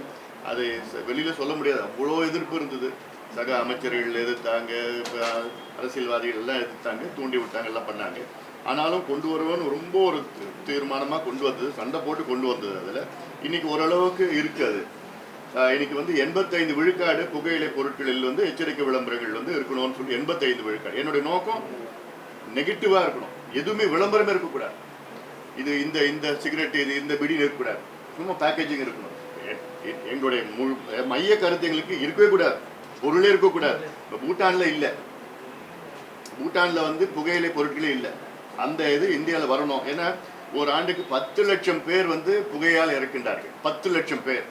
அதை வெளியில் சொல்ல முடியாது, அவ்வளோ எதிர்ப்பு இருந்தது. சக அமைச்சர்கள் எதிர்த்தாங்க, அரசியல்வாதிகள் எல்லாம் எதிர்த்தாங்க, தூண்டி விட்டாங்க, எல்லாம் பண்ணாங்க. ஆனாலும் கொண்டு வருவோன்னு ரொம்ப ஒரு தீர்மானமாக கொண்டு வந்தது, சண்டை போட்டு கொண்டு வந்தது. அதில் இன்னைக்கு ஓரளவுக்கு இருக்குது. அது இன்னைக்கு வந்து 85 விழுக்காடு புகையிலை பொருட்களில் வந்து எச்சரிக்கை விளம்பரங்கள் வந்து இருக்கணும்னு சொல்லி 85 விழுக்காடு. என்னுடைய நோக்கம் நெகட்டிவாக இருக்கணும், எதுவுமே விளம்பரமே இருக்கக்கூடாது. இது இந்த சிகரெட், இது இந்த பிடி இருக்கக்கூடாது, சும்மா பேக்கேஜிங் இருக்கணும். எங்களுடைய மைய கருத்து எங்களுக்கு இருக்கவே கூடாது, பொருளே இருக்கக்கூடாது. இப்போ பூட்டானில் இல்லை, பூட்டானில் வந்து புகையிலை பொருட்களே இல்லை. அந்த இது இந்தியாவில் வரணும். ஏன்னா ஒரு ஆண்டுக்கு 10 லட்சம் பேர் வந்து புகையால் இறக்கின்றார்கள். 10 லட்சம் பேர்.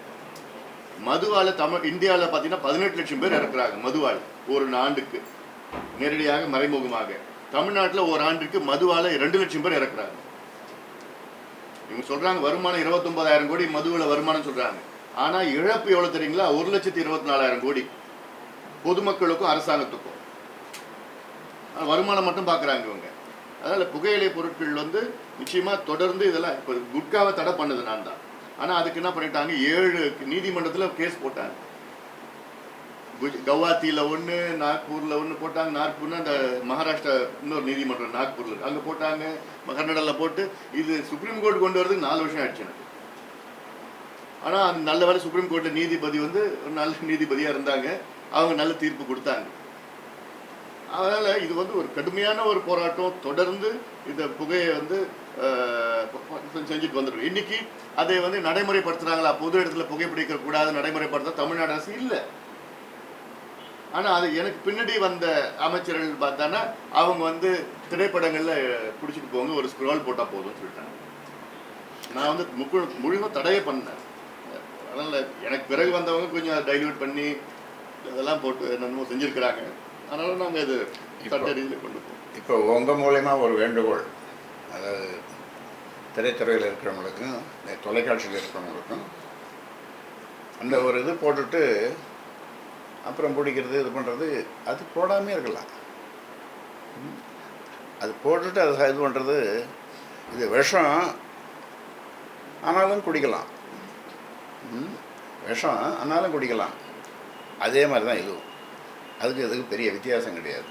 மதுவால் இந்தியாவில் பார்த்தீங்கன்னா 18 லட்சம் பேர் இறக்குறாங்க மதுவால் ஒரு ஆண்டுக்கு, நேரடியாக மறைமுகமாக. தமிழ்நாட்டில் ஒரு ஆண்டுக்கு மதுவால் 2 லட்சம் பேர் இறக்குறாங்க. இவங்க சொல்கிறாங்க வருமானம் 29,000 கோடி மதுவில் வருமானம் சொல்கிறாங்க. ஆனால் இழப்பு எவ்வளோ தெரியுங்களா? 1,24,000 கோடி பொதுமக்களுக்கும் அரசாங்கத்துக்கும். வருமானம் மட்டும் பார்க்குறாங்க இவங்க. அதனால் புகையிலை பொருட்கள் வந்து நிச்சயமாக தொடர்ந்து இதெல்லாம் இப்போ குட்காவை தடை பண்ணது நான் தான். ஆனால் அதுக்கு என்ன பண்ணிட்டாங்க, 7 நீதிமன்றத்தில் கேஸ் போட்டாங்க. கவுஹாத்தியில் ஒன்று, நாக்பூரில் ஒன்று போட்டாங்க. நாக்பூர்னா அந்த மகாராஷ்டிரா இன்னொரு நீதிமன்றம் நாக்பூரில், அங்கே போட்டாங்க. கர்நாடகாவில் போட்டு இது சுப்ரீம் கோர்ட் கொண்டு வரதுக்கு 4 வருஷம் ஆயிடுச்சு எனக்கு. ஆனால் அந்த நல்ல வேலை சுப்ரீம் கோர்ட்டில் நீதிபதி வந்து ஒரு நல்ல நீதிபதியாக இருந்தாங்க, அவங்க நல்ல தீர்ப்பு கொடுத்தாங்க. அதனால் இது வந்து ஒரு கடுமையான ஒரு போராட்டம். தொடர்ந்து இந்த புகையை வந்து செஞ்சுட்டு வந்துடும். இன்னைக்கு அதை வந்து நடைமுறைப்படுத்துகிறாங்களா? பொது இடத்துல புகைப்பிடிக்க கூடாது நடைமுறைப்படுத்த தமிழ்நாடு அரசு இல்லை. ஆனால் அது எனக்கு பின்னாடி வந்த அமைச்சர்கள் பார்த்தானா அவங்க வந்து திரைப்படங்களில் பிடிச்சிட்டு போங்க, ஒரு ஸ்க்ரோல் போட்டால் போதும்னு சொல்லிட்டாங்க. நான் வந்து முழுமையாக தடையே பண்ணேன். அதனால் எனக்கு பிறகு வந்தவங்க கொஞ்சம் டைல்யூட் பண்ணி அதெல்லாம் போட்டு என்னென்னமோ செஞ்சுருக்கிறாங்க. அதனால் நாங்கள் இது சட்ட ரீதியில் கொண்டு போவோம். இப்போ உங்கள் மூலயமா ஒரு வேண்டுகோள், அதாவது திரைத்துறையில் இருக்கிறவங்களுக்கும் தொலைக்காட்சியில் இருக்கிறவங்களுக்கும் அந்த ஒரு இது போட்டுட்டு அப்புறம் பிடிக்கிறது இது பண்ணுறது, அது போடாமே இருக்கலாம். அது போட்டுட்டு அது இது பண்ணுறது, இது விஷம் ஆனாலும் குடிக்கலாம், விஷம் ஆனாலும் குடிக்கலாம். அதே மாதிரி தான் இதுவும், அதுக்கு பெரிய வித்தியாசம் கிடையாது.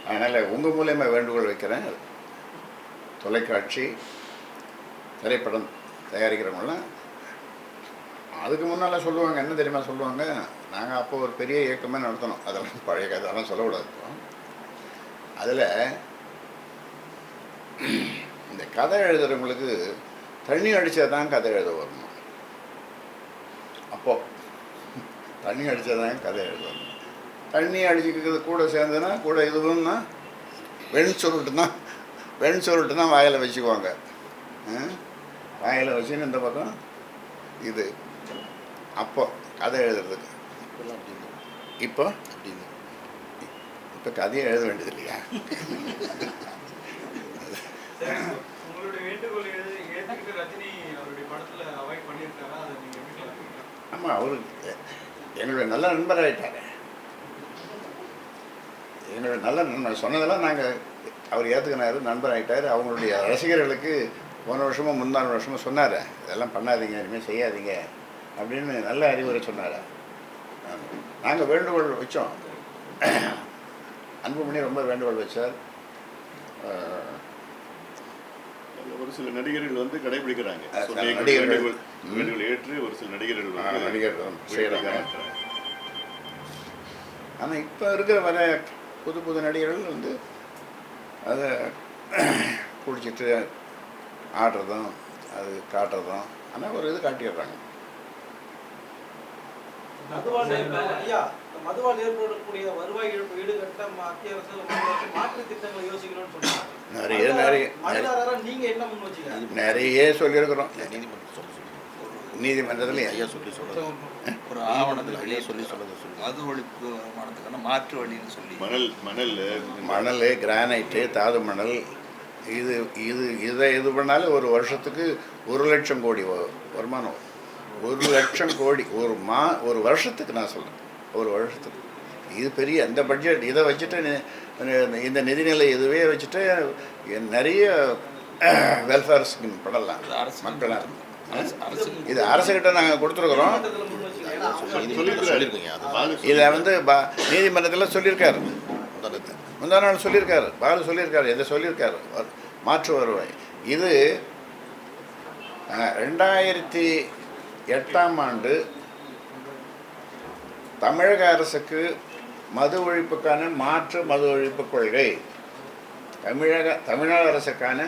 அதனால் உங்கள் மூலயமா வேண்டுகோள் வைக்கிறேன், தொலைக்காட்சி திரைப்படம் தயாரிக்கிறவங்களாம் அதுக்கு முன்னால் சொல்லுவாங்க, என்ன தெரியுமா சொல்லுவாங்க, நாங்கள் அப்போ ஒரு பெரிய இயக்கமே நடத்தணும், அதெல்லாம் பழைய கதையெல்லாம் சொல்லக்கூடாது. அதில் இந்த கதை எழுதுகிறவங்களுக்கு தண்ணி அடித்தா தான் கதை எழுத வரணும். அப்போது தண்ணி அடித்தா தான் கதை எழுத வரணும். தண்ணி அடிச்சுக்கிறது கூட சேர்ந்துன்னா கூட இதுவும்னா வெண் சுருட்டு தான் வாயில் வச்சுக்குவாங்க. வாயில் வச்சுன்னு இந்த பக்கம் இது அப்போ கதை எழுதுறதுக்கு. இப்போல்லாம் அப்படின்னு இப்போ அப்படின்னு இப்போ கதையை எழுத வேண்டியது இல்லையா? சரி, உங்களுடைய வேண்டுகோள் ஏற்றுக்கிட்டு ரஜினி அவருடைய படத்துல அவாய்ட் பண்ணியிருக்காரா? அதை நீங்க எப்படி பார்க்குறீங்க? ஆமாம், அவருக்கு என்னுடைய நல்ல நண்பராகிட்டார். என்னுடைய நல்ல நண்பர் சொன்னதெல்லாம் நாங்கள் அவர் ஏற்றுக்கினார், நண்பராகிட்டார். அவங்களுடைய ரசிகர்களுக்கு போன வருஷமோ முந்தான வருஷமோ சொன்னார், இதெல்லாம் பண்ணாதீங்க, இனிமேல் செய்யாதீங்க அப்படின்னு நல்ல அறிவுரை சொன்னார். நாங்கள் வேண்டுகோள் வச்சோம். அன்புமணி ரொம்ப வேண்டுகோள் வச்சார். ஒரு சில நடிகர்கள் வந்து கடைபிடிக்கிறாங்க. நடிகர்கள் வேண்டுகோள் ஏற்று ஒரு சில நடிகர்கள் வந்து நடிகர்கள் செய்கிறாங்க. செய்யறாங்க. ஆனால் இப்போ இருக்கிற வர புது புது நடிகர்கள் வந்து அதை குடிச்சிட்டு ஆடுறதும் அது காட்டுறதும், ஆனால் ஒரு இது காட்டிடுறாங்க. மதுவால் ஏற்படக்கூடிய வருவாய் இழப்பு ஈடுகட்ட மத்திய அரசு மாற்று திட்டங்களை யோசிக்கணும்னு சொன்னாங்க. நீங்க என்ன முன் வச்சுக்க? நிறைய சொல்லியிருக்கிறோம். நீதிமன்றம் சொல்லி நீதிமன்றத்தில் ஐயா சொல்லி சொல்லுது, ஒரு ஆவணத்தில் ஐயா சொல்லி சொல்லி மது ஒழிப்பு வருமானத்துக்கான மாற்று வழின்னு சொல்லி மணல், கிரானைட்டு, தாது மணல், இதை பண்ணாலே ஒரு வருஷத்துக்கு 1,00,000 கோடி வருமானம். 1,00,000 கோடி ஒரு வருஷத்துக்கு. நான் சொல்கிறேன், ஒரு வருஷத்துக்கு. இது பெரிய இந்த பட்ஜெட். இதை வச்சுட்டு இந்த நிதிநிலை இதுவே வச்சுட்டு நிறைய வெல்ஃபேர் ஸ்கீம் படலாம் மக்களாக. இது அரசுகிட்ட நாங்கள் கொடுத்துருக்குறோம். இதை வந்து நீதிமன்றத்தில் சொல்லியிருக்காரு, முந்தா நாள் சொல்லியிருக்காரு, பாலு சொல்லியிருக்காரு, இதை சொல்லியிருக்காரு, மாற்று வருவாய். இது 2008ஆம் ஆண்டு தமிழக அரசுக்கு மது ஒழிப்புக்கான மாற்று மது ஒழிப்பு கொள்கை தமிழக அரசுக்கான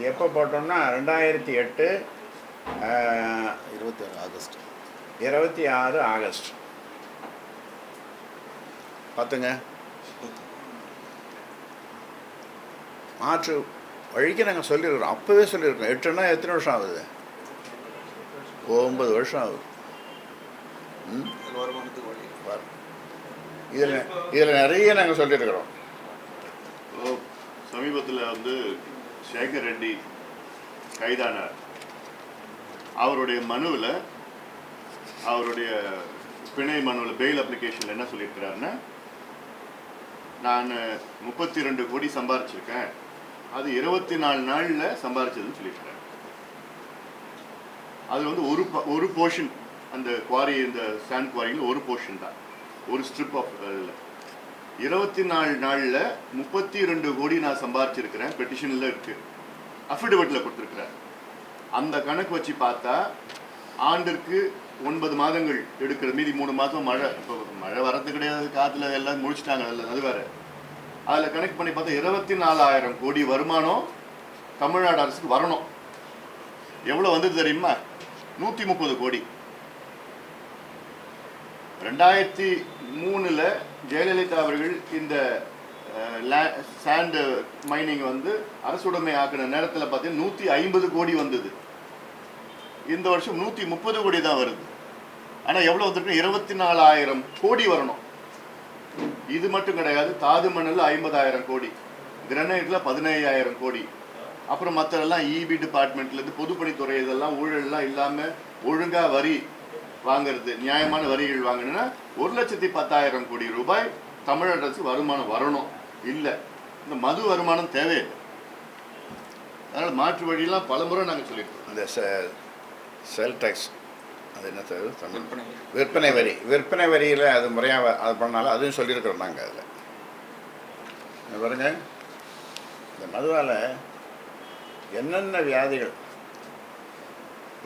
எப்போ போட்டோம்னா 2008 26 ஆகஸ்ட் பார்த்துங்க. மாற்று வழிக்கு நாங்கள் சொல்லியிருக்கிறோம், அப்போவே சொல்லியிருக்கோம். 8ன்னா எத்தனை வருஷம் ஆகுது? 9 வருஷம் ஆகுது. வருமானத்துக்கு வழி இதில் நிறைய நாங்கள் சொல்லியிருக்கிறோம். சமீபத்தில் வந்து சேகர் ரெட்டி கைதானார். அவருடைய மனுவில், அவருடைய பிணை மனுவில், பெயில் அப்ளிகேஷனில் என்ன சொல்லியிருக்கிறாருன்னா, நான் 32 கோடி சம்பாரிச்சிருக்கேன், அது 24 நாளில் சம்பாரிச்சதுன்னு சொல்லியிருக்கிறார். அது வந்து ஒரு போர்ஷன், அந்த குவாரி, இந்த சாண்ட் குவாரியில் ஒரு போர்ஷன் தான், ஒரு ஸ்ட்ரிப் ஆஃப் 24 நாளில் 32 கோடி நான் சம்பாரிச்சிருக்கிறேன். பெட்டிஷனில் இருக்குது, அஃபிடவிட்டில் கொடுத்துருக்குறார். அந்த கணக்கு வச்சு பார்த்தா ஆண்டிற்கு 9 மாதங்கள் எடுக்கிற, மீதி 3 மாதம் மழை. இப்போ மழை வரது கிடையாது, காற்றுல எல்லாம் முடிச்சிட்டாங்க, அது வேறு. அதில் கணக்கு பண்ணி பார்த்தா 24,000 கோடி வருமானம் தமிழ்நாடு அரசுக்கு வரணும். எவ்வளோ வந்தது தெரியுமா? 130 கோடி. 2003 ஜெயலலிதா அவர்கள் இந்த சாண்ட் மைனிங் வந்து அரசுடைமை ஆக்கின நேரத்தில் பார்த்தீங்கன்னா 150 கோடி வந்தது. இந்த வருஷம் 130 கோடி தான் வருது. ஆனால் எவ்வளோ வந்துருக்கு? 24,000 கோடி வரணும். இது மட்டும் கிடையாது, தாது மணல் 50,000 கோடி, கிரனைட்டில் 15,000 கோடி, அப்புறம் மற்றெல்லாம் இபி டிபார்ட்மெண்ட்லேருந்து பொதுப்பணித்துறை இதெல்லாம் ஊழல்லாம் இல்லாமல் ஒழுங்காக வரி வாங்கிறது, நியாயமான வரிகள் வாங்கினா 1,10,000 கோடி ரூபாய் தமிழக அரசு வருமானம் வரணும். இல்லை, இந்த மது வருமானம் தேவையில்லை. அதனால் மாற்று வழியெல்லாம் பலமுறை நாங்கள் சொல்லியிருக்கோம். இந்த செல் டேக்ஸ், அது என்ன தமிழ் விற்பனை வரியில் அது முறையாக அது பண்ணாலும் அதுவும் சொல்லியிருக்கிறோம் நாங்கள். அதில் பாருங்க, இந்த மதுவால் என்னென்ன வியாதிகள்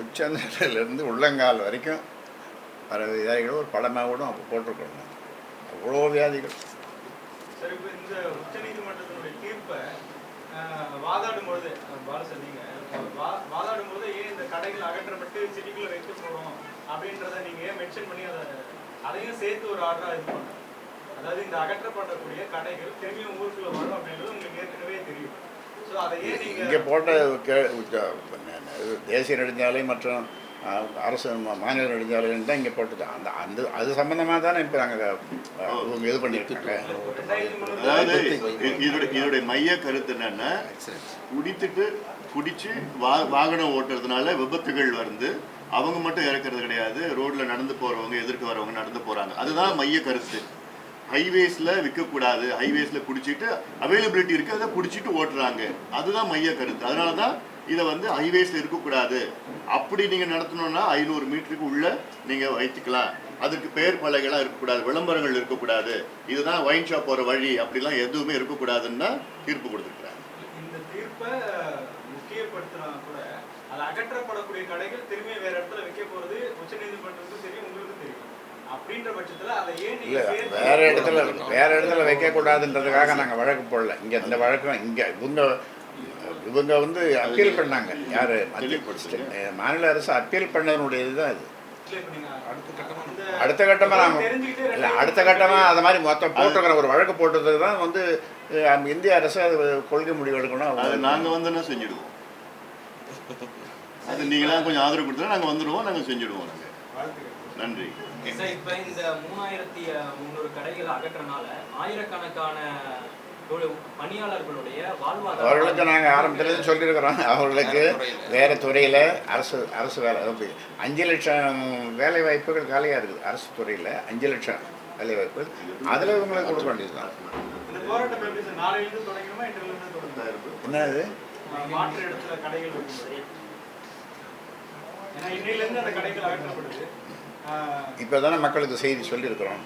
உச்சந்தலையிலேருந்து உள்ளங்கால் வரைக்கும் வர வியாதிகள் ஒரு படமாக கூட அப்போ போட்டிருக்கோம். அவ்வளோ வியாதிகள். சரி, இப்போ இந்த உச்சநீதிமன்றத்தினுடைய தீர்ப்பை வாதாடும்போது வாதாடும்போது ஏன் இந்த கடைகள் அகற்றப்பட்டு சிட்டிக்குள்ள வைக்க போகிறோம் அப்படின்றத நீங்கள் ஏன் மென்ஷன் பண்ணி அதையும் சேர்த்து ஒரு ஆர்டராக இது பண்ணுறோம்? அதாவது இந்த அகற்றப்படக்கூடிய கடைகள் திரும்பியும் ஊருக்குள்ள வரும் அப்படின்றது உங்களுக்கு ஏற்கனவே தெரியும். ஸோ அதை ஏன் நீங்க இங்கே போட்ட தேசிய நெடுஞ்சாலை மற்றும் அரசு மாநில நெடுஞ்சாலைகள் தான் இங்கே போட்டது. அது சம்பந்தமாக தானே இப்போ நாங்கள் இவங்க இது பண்ணியிருக்காங்க. அதாவது இதோடைய மைய கருத்து என்னன்னா, குடிச்சு வாகனம் ஓட்டுறதுனால விபத்துகள் வந்து அவங்க மட்டும் இறக்குறது கிடையாது, ரோட்ல நடந்து போறவங்க எதிர்க்க வரவங்க நடந்து போறாங்க. அதுதான் மைய கருத்து. ஹைவேஸ்ல விற்கக்கூடாது, ஹைவேஸ்ல குடிச்சிட்டு அவைலபிலிட்டி இருக்கு, அதை குடிச்சிட்டு ஓட்டுறாங்க. அதுதான் மைய கருத்து. அதனால தான் இதை வந்து ஹைவேஸ்ல இருக்கக்கூடாது, அப்படி நீங்க நடத்தணும்னா 500 மீட்டருக்கு உள்ள நீங்க வைத்துக்கலாம், அதுக்கு பேர் பலகைலாம் இருக்கக்கூடாது, விளம்பரங்கள் இருக்கக்கூடாது, இதுதான் ஒயின் ஷாப் போற வழி, அப்படிலாம் எதுவுமே இருக்கக்கூடாதுன்னா தீர்ப்பு கொடுத்துருக்காங்க. இந்த தீர்ப்பை முக்கியப்படுத்தினா கூட அது அகற்றப்படக்கூடிய கடைகள் திரும்பி வேற இடத்துல வைக்க போறது உச்சநீதிமன்றத்துக்கும் தெரியும், உங்களுக்கும் தெரியும். அப்படின்ற பட்சத்துல அதை ஏன் இல்லை, வேற இடத்துல வைக்கக்கூடாதுன்றதுக்காக நாங்கள் வழக்கு போடல. இங்கே இந்த வழக்கம் இங்கே இவங்க வந்து அப்பீல் பண்ணாங்க. யார் மாநில அரசு அப்பீல் பண்ணதனுடைய இதுதான் இது. அடுத்த கட்டமாக நாங்கள் இல்லை, அடுத்த கட்டமாக அது மாதிரி மொத்தம் போட்டிருக்கிற ஒரு வழக்கு போட்டதுக்கு தான் வந்து இந்திய அரசு அது கொள்கை முடிவு எடுக்கணும். அது நாங்கள் வந்து என்ன செஞ்சுடுவோம், அது நீங்களாம் கொஞ்சம் ஆதரவு கொடுத்தா நாங்கள் வந்துடுவோம், நாங்கள் செஞ்சுடுவோம். நாங்கள் நன்றி. இப்போ இந்த 3300 கடைகளை அகற்றனால ஆயிரக்கணக்கான பணியாளர்களுடைய வாழ்வாதாரம் அவர்களுக்கு நாங்கள் ஆரம்பத்துலேருந்து சொல்லியிருக்கிறோம். அவர்களுக்கு வேறு துறையில் அரசு வேலை 5 லட்சம் வேலை வாய்ப்புகள் காலியாக இருக்குது. அரசு துறையில் 5 லட்சம் வேலை வாய்ப்பு, அதில் இவங்களுக்கு கொடுக்க வேண்டியது தான். இந்த போராட்டம் எப்படி சார், நாளையிலிருந்து தொடங்குமா, இன்றிலிருந்து தொடங்குமா? என்னது மாற்று இடத்துல கடைகள் வைக்கும்போது, ஏன்னா இன்னையிலேருந்து அந்த கடைகள் அகற்றப்படுது. இப்போ தானே மக்களுக்கு செய்தி சொல்லியிருக்கிறோம்.